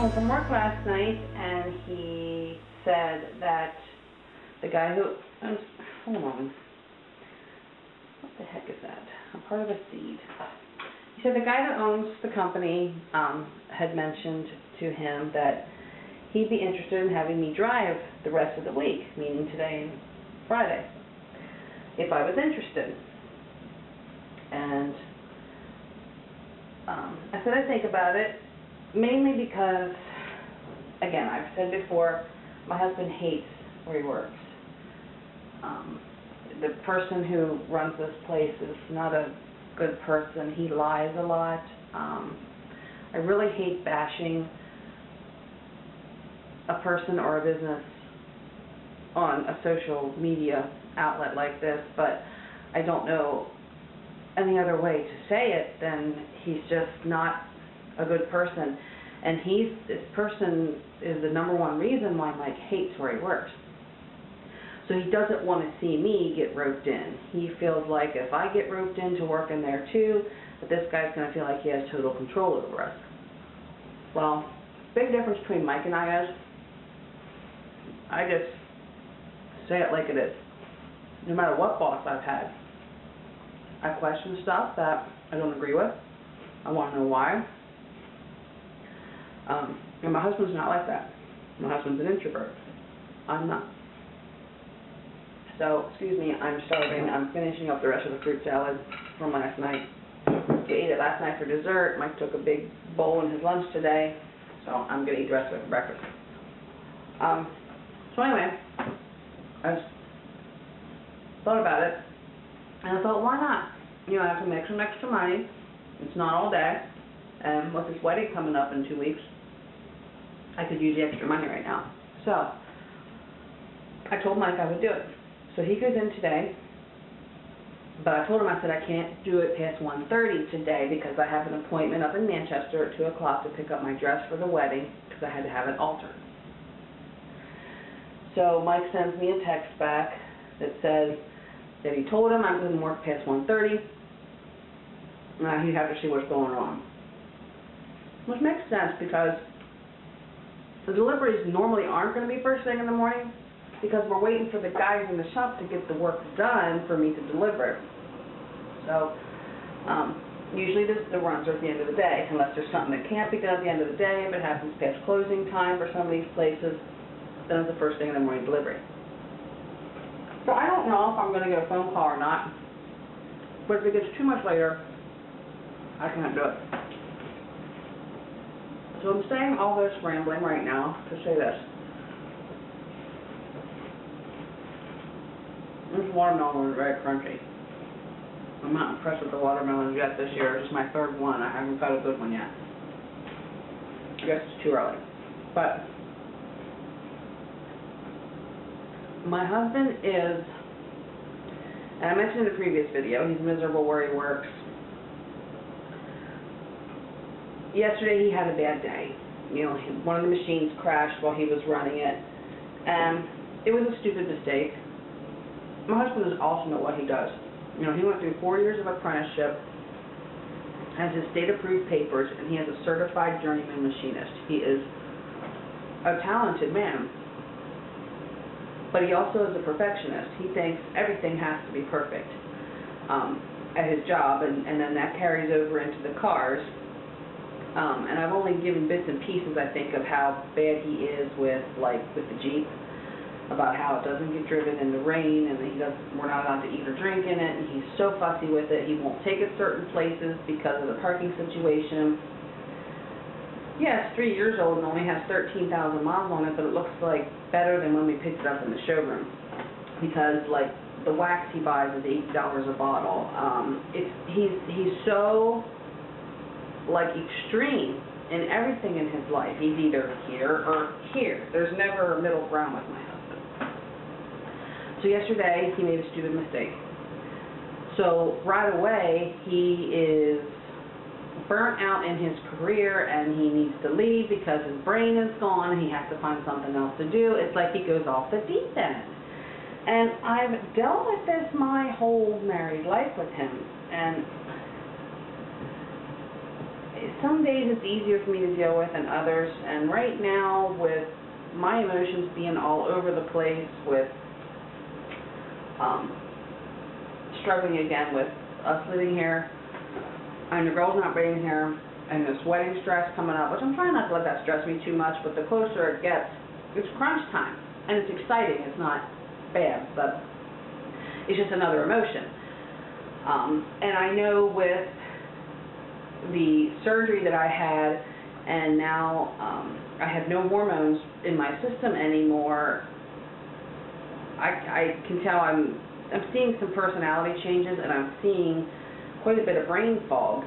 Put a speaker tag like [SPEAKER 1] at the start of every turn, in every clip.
[SPEAKER 1] home from work last night, and he said that the guy who owns, hold on, what the heck is that? I'm part of a seed. He said the guy that owns the company had mentioned to him that he'd be interested in having me drive the rest of the week, meaning today and Friday, if I was interested. And I said I'd think about it, mainly because, again, I've said before, my husband hates where he works. The person who runs this place is not a good person. He lies a lot. I really hate bashing a person or a business on a social media outlet like this, but I don't know any other way to say it than he's just not a good person. And this person is the #1 reason why Mike hates where he works. So he doesn't want to see me get roped in. He feels like if I get roped into working there too, that this guy's going to feel like he has total control over us. Well, big difference between Mike and I is, I just say it like it is. No matter what boss I've had, I question stuff that I don't agree with. I want to know why. And my husband's not like that. My husband's an introvert. I'm not. So, excuse me, I'm starving. I'm finishing up the rest of the fruit salad from last night. We ate it last night for dessert. Mike took a big bowl in his lunch today, so I'm going to eat the rest of it for breakfast. So anyway, I just thought about it, and I thought, why not? You know, I have to make some extra money. It's not all day, and with this wedding coming up in 2 weeks, I could use the extra money right now. So I told Mike I would do it. So he goes in today, but I told him, I said, I can't do it past 1:30 today because I have an appointment up in Manchester at 2 o'clock to pick up my dress for the wedding because I had to have it altered. So Mike sends me a text back that says that he told him I couldn't work past 1:30. He'd have to see what's going on. Which makes sense because the deliveries normally aren't going to be first thing in the morning, because we're waiting for the guys in the shop to get the work done for me to deliver. So usually the runs are at the end of the day, unless there's something that can't be done at the end of the day. If it happens past closing time for some of these places, then it's the first thing in the morning delivery. So I don't know if I'm going to get a phone call or not, but if it gets too much later, I can't do it. So I'm saying all this rambling right now to say this. This watermelon is very crunchy. I'm not impressed with the watermelons yet this year. This is my 3rd one. I haven't got a good one yet. I guess it's too early. But my husband is, and I mentioned in the previous video, he's miserable where he works. Yesterday he had a bad day. You know, one of the machines crashed while he was running it, and it was a stupid mistake. My husband is awesome at what he does. You know, he went through 4 years of apprenticeship, has his state-approved papers, and he is a certified journeyman machinist. He is a talented man, but he also is a perfectionist. He thinks everything has to be perfect at his job, and then that carries over into the cars. And I've only given bits and pieces, I think, of how bad he is with the Jeep, about how it doesn't get driven in the rain, and we're not allowed to eat or drink in it, and he's so fussy with it. He won't take it certain places because of the parking situation. Yeah, it's 3 years old and only has 13,000 miles on it, but it looks like better than when we picked it up in the showroom, because the wax he buys is $8 a bottle. He's so extreme in everything in his life. He's either here or here. There's never a middle ground with my husband. So yesterday he made a stupid mistake. So right away he is burnt out in his career and he needs to leave because his brain is gone and he has to find something else to do. It's like he goes off the deep end. And I've dealt with this my whole married life with him. And some days it's easier for me to deal with than others, and right now with my emotions being all over the place, with struggling again with us living here, and the girls not being here, and this wedding stress coming up, which I'm trying not to let that stress me too much, but the closer it gets, it's crunch time, and it's exciting, it's not bad, but it's just another emotion. And I know with the surgery that I had, and now I have no hormones in my system anymore, I can tell I'm seeing some personality changes, and I'm seeing quite a bit of brain fog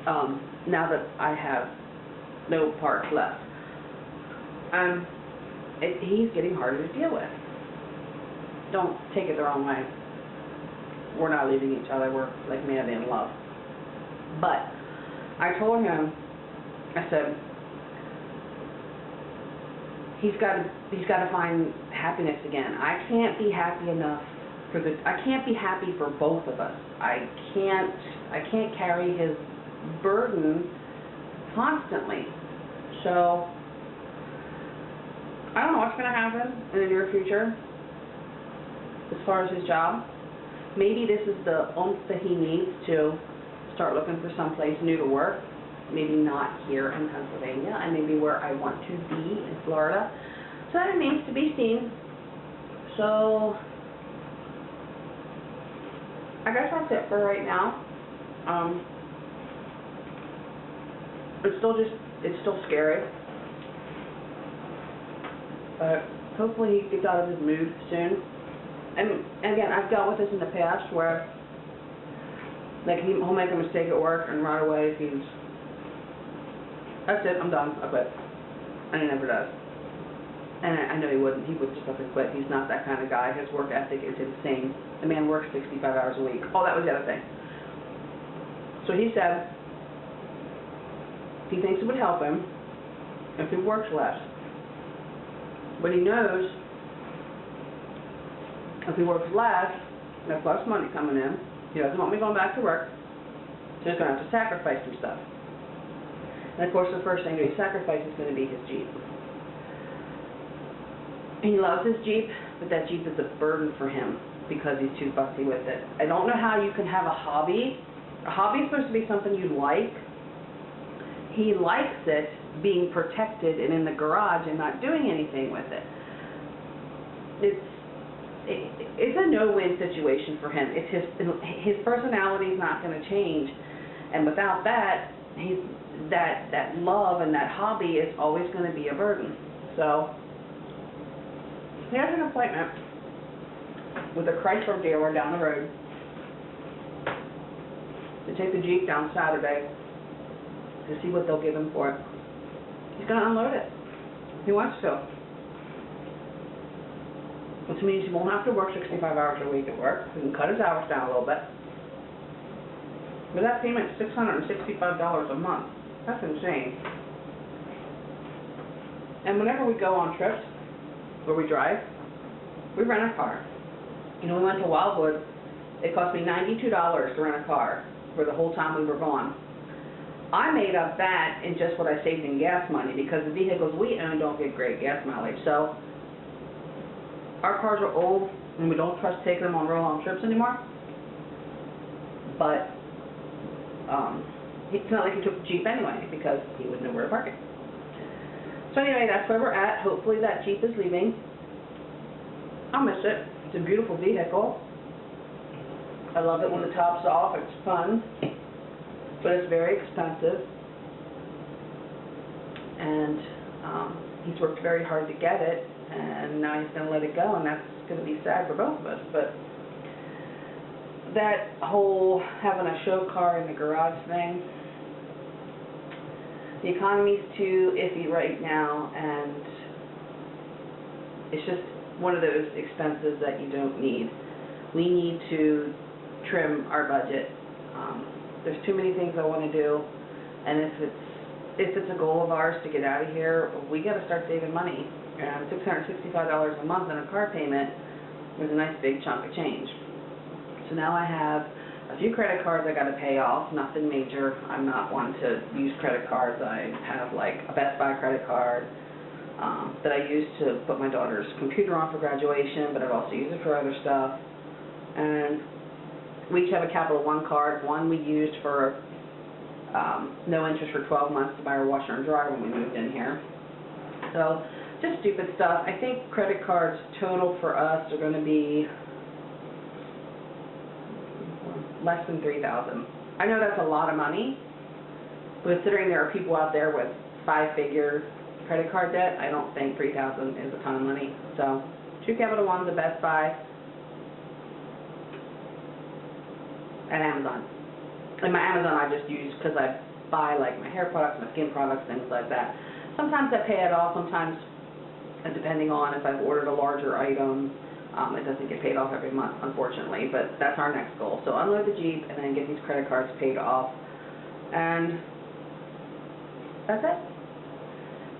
[SPEAKER 1] now that I have no parts left. He's getting harder to deal with. Don't take it the wrong way. We're not leaving each other. We're like madly in love. But I told him, I said, he's got to find happiness again. I can't be happy enough I can't be happy for both of us. I can't carry his burden constantly. So I don't know what's going to happen in the near future as far as his job. Maybe this is the oomph that he needs to start looking for someplace new to work. Maybe not here in Pennsylvania, and maybe where I want to be in Florida. So that remains to be seen. So I guess that's it for right now. It's still scary. But hopefully he gets out of his mood soon. And again, I've dealt with this in the past where, like, he'll make a mistake at work, and right away that's it, I'm done, I quit. And he never does. And I know he wouldn't. He would just up and quit. He's not that kind of guy. His work ethic is insane. The man works 65 hours a week. Oh, that was the other thing. So he said he thinks it would help him if he works less. But he knows if he works less, there's less money coming in. He doesn't want me going back to work, so he's going to have to sacrifice some stuff. And of course, the first thing that he sacrifices is going to be his Jeep. He loves his Jeep, but that Jeep is a burden for him because he's too fussy with it. I don't know how you can have a hobby. A hobby is supposed to be something you like. He likes it being protected and in the garage and not doing anything with it. It's a no-win situation for him. It's his personality is not going to change, and without that, that love and that hobby is always going to be a burden. So he has an appointment with a Chrysler dealer down the road to take the Jeep down Saturday to see what they'll give him for it. He's going to unload it. He wants to. Which means he won't have to work 65 hours a week at work. He can cut his hours down a little bit. But that payment is $665 a month. That's insane. And whenever we go on trips, where we drive, we rent a car. You know, we went to Wildwood. It cost me $92 to rent a car for the whole time we were gone. I made up that in just what I saved in gas money because the vehicles we own don't get great gas mileage. So our cars are old and we don't trust taking them on real long trips anymore. But it's not like he took the Jeep anyway because he wouldn't know where to park it. So anyway, that's where we're at. Hopefully that Jeep is leaving. I'll miss it. It's a beautiful vehicle. I love it when the top's off. It's fun. But it's very expensive. And he's worked very hard to get it. And now he's going to let it go. And that's going to be sad for both of us. But that whole having a show car in the garage thing, the economy's too iffy right now, and it's just one of those expenses that you don't need. We need to trim our budget. There's too many things I want to do, and if it's a goal of ours to get out of here, we got to start saving money. And $665 a month on a car payment was a nice big chunk of change. So now I have A few credit cards I got to pay off, nothing major. I'm not one to use credit cards. I have like a Best Buy credit card that I use to put my daughter's computer on for graduation, but I've also used it for other stuff. And we each have a Capital One card. One we used for no interest for 12 months to buy our washer and dryer when we moved in here. So just stupid stuff. I think credit cards total for us are going to be less than $3,000. I know that's a lot of money, but considering there are people out there with 5-figure credit card debt, I don't think $3,000 is a ton of money. So 2 Capital Ones, a Best Buy, and Amazon. And my Amazon I just use because I buy like my hair products, my skin products, things like that. Sometimes I pay it off, sometimes depending on if I've ordered a larger item, it doesn't get paid off every month, unfortunately, but that's our next goal. So unload the Jeep and then get these credit cards paid off, and that's it.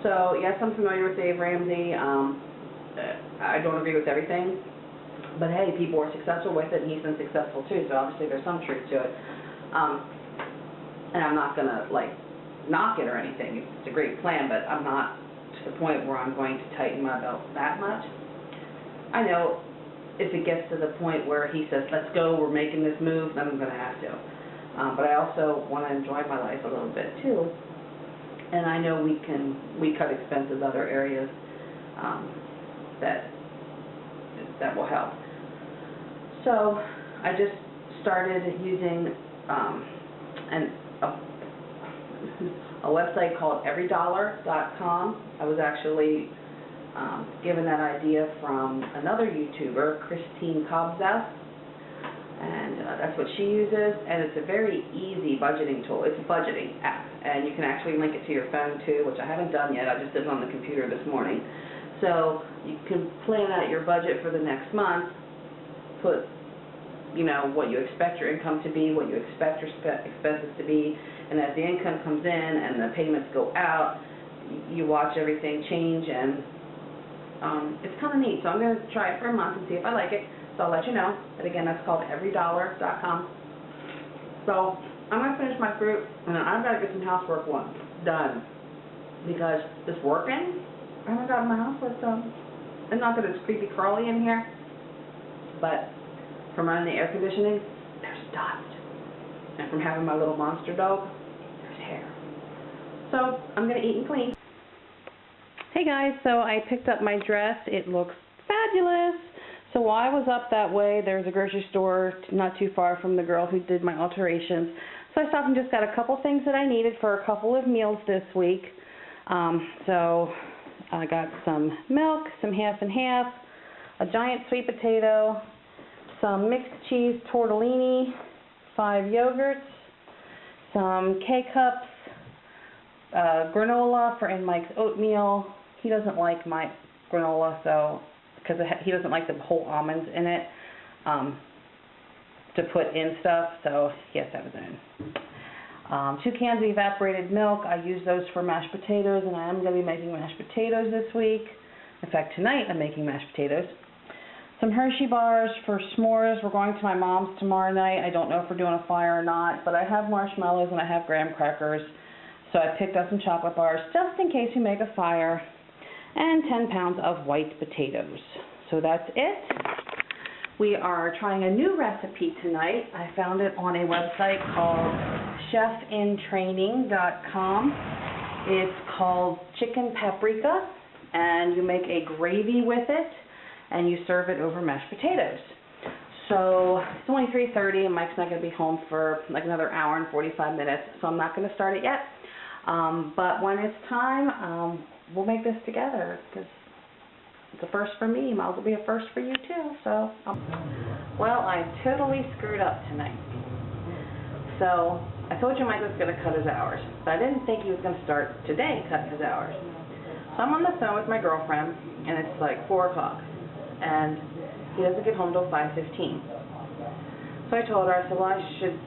[SPEAKER 1] So yes, I'm familiar with Dave Ramsey. I don't agree with everything, but hey, people are successful with it, and he's been successful too, so obviously there's some truth to it. And I'm not going to, like, knock it or anything. It's a great plan, but I'm not to the point where I'm going to tighten my belt that much. I know if it gets to the point where he says, let's go, we're making this move, then I'm going to have to. But I also want to enjoy my life a little bit too. And I know we cut expenses other areas that will help. So I just started using a website called everydollar.com. I was actually given that idea from another YouTuber, Christine Kobzow, and that's what she uses, and it's a very easy budgeting tool. It's a budgeting app, and you can actually link it to your phone too, which I haven't done yet. I just did it on the computer this morning. So you can plan out your budget for the next month, put, you know, what you expect your income to be, what you expect your expenses to be, and as the income comes in and the payments go out, you watch everything change, and it's kind of neat. So I'm going to try it for a month and see if I like it. So I'll let you know. But again, that's called everydollar.com. So I'm going to finish my fruit, and then I've got to get some housework done, because this working, I haven't gotten my housework done. And not that it's creepy crawly in here, but from running the air conditioning, there's dust. And from having my little monster dog, there's hair. So I'm going to eat and clean. Hey guys, so I picked up my dress. It looks fabulous. So while I was up that way, there's a grocery store not too far from the girl who did my alterations. So I stopped and just got a couple things that I needed for a couple of meals this week. So I got some milk, some half and half, a giant sweet potato, some mixed cheese tortellini, 5 yogurts, some K-cups, granola for in Mike's oatmeal. He doesn't like my granola, so because he doesn't like the whole almonds in it to put in stuff, so he has to have his own. 2 cans of evaporated milk. I use those for mashed potatoes, and I am going to be making mashed potatoes this week. In fact, tonight I'm making mashed potatoes. Some Hershey bars for s'mores. We're going to my mom's tomorrow night. I don't know if we're doing a fire or not, but I have marshmallows and I have graham crackers. So I picked up some chocolate bars just in case we make a fire, and 10 pounds of white potatoes. So that's it. We are trying a new recipe tonight. I found it on a website called chefintraining.com. It's called chicken paprika, and you make a gravy with it, and you serve it over mashed potatoes. So it's only 3:30, and Mike's not going to be home for like another hour and 45 minutes, so I'm not going to start it yet. But when it's time, we'll make this together, because it's a first for me. Might as well be a first for you too. So, well, I totally screwed up tonight. So I told you Mike was going to cut his hours, but I didn't think he was going to start today cutting his hours. So I'm on the phone with my girlfriend, and it's like 4 o'clock, and he doesn't get home till 5:15. So I told her, I said, well, I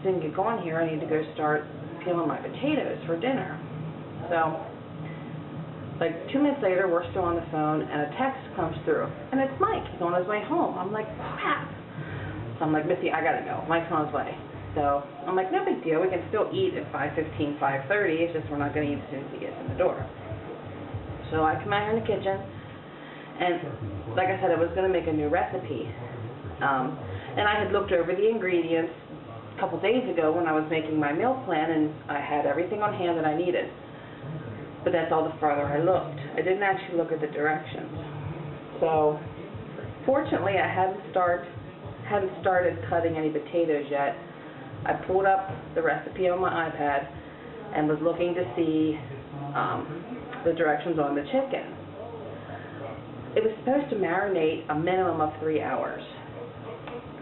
[SPEAKER 1] didn't get going here. I need to go start peeling my potatoes for dinner. So like 2 minutes later, we're still on the phone, and a text comes through, and it's Mike. He's on his way home. I'm like, crap. So I'm like, Missy, I gotta go. Mike's on his way. So I'm like, no big deal. We can still eat at 5:15, 5:30. It's just we're not going to eat as soon as he gets in the door. So I come out here in the kitchen, and like I said, I was going to make a new recipe. And I had looked over the ingredients a couple days ago when I was making my meal plan, and I had everything on hand that I needed. But that's all the farther I looked. I didn't actually look at the directions. So fortunately, I hadn't started cutting any potatoes yet. I pulled up the recipe on my iPad and was looking to see the directions on the chicken. It was supposed to marinate a minimum of 3 hours.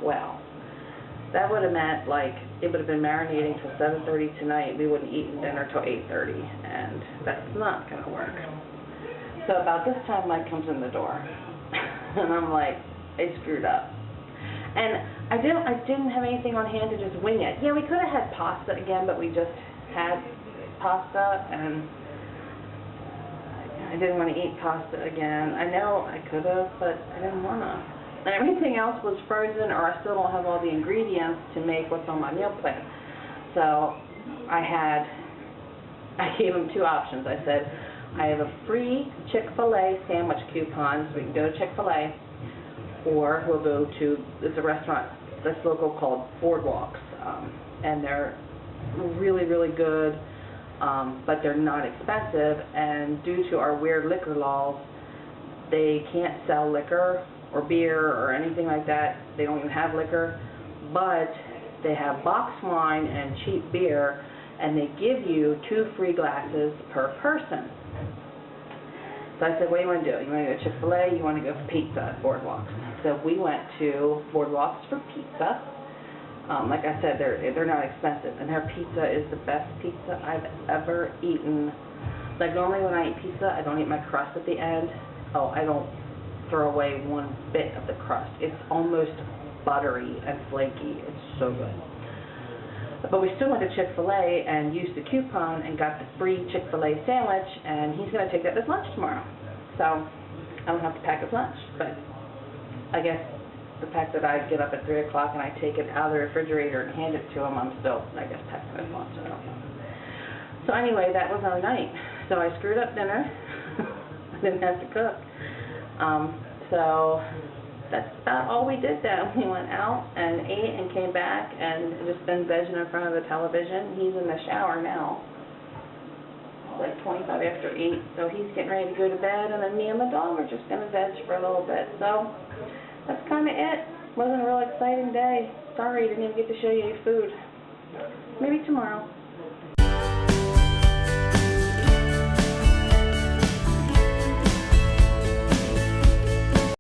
[SPEAKER 1] Well, that would have meant, like, it would have been marinating till 7:30 tonight. We wouldn't eat dinner till 8:30, and that's not going to work. So about this time, Mike comes in the door, and I'm like, I screwed up. And I didn't have anything on hand to just wing it. Yeah, we could have had pasta again, but we just had pasta, and I didn't want to eat pasta again. I know I could have, but I didn't want to. And everything else was frozen, or I still don't have all the ingredients to make what's on my meal plan. So I gave him two options. I said, I have a free Chick-fil-A sandwich coupon, so we can go to Chick-fil-A, or we'll go to, there's a restaurant that's local called Boardwalks, and they're really, really good, but they're not expensive, and due to our weird liquor laws, they can't sell liquor or beer or anything like that. They don't even have liquor, but they have boxed wine and cheap beer, and they give you 2 free glasses per person. So I said, what do you want to do? You want to go to Chick-fil-A? You want to go for pizza at Boardwalks? So we went to Boardwalks for pizza. Like I said, they're not expensive, and their pizza is the best pizza I've ever eaten. Like, normally when I eat pizza, I don't eat my crust at the end. Oh, I don't throw away one bit of the crust. It's almost buttery and flaky. It's so good. But we still went to Chick-fil-A and used the coupon and got the free Chick-fil-A sandwich, and he's going to take that as lunch tomorrow. So I don't have to pack his lunch, but I guess the fact that I get up at 3 o'clock and I take it out of the refrigerator and hand it to him, I'm still, I guess, packing his lunch. I don't know. So anyway, that was our night. So I screwed up dinner. I didn't have to cook. So that's about all we did then. We went out and ate and came back and just been vegging in front of the television. He's in the shower now. It's like 25 after 8, so he's getting ready to go to bed, and then me and the dog are just going to veg for a little bit. So that's kind of it. Wasn't a real exciting day. Sorry, didn't even get to show you any food. Maybe tomorrow.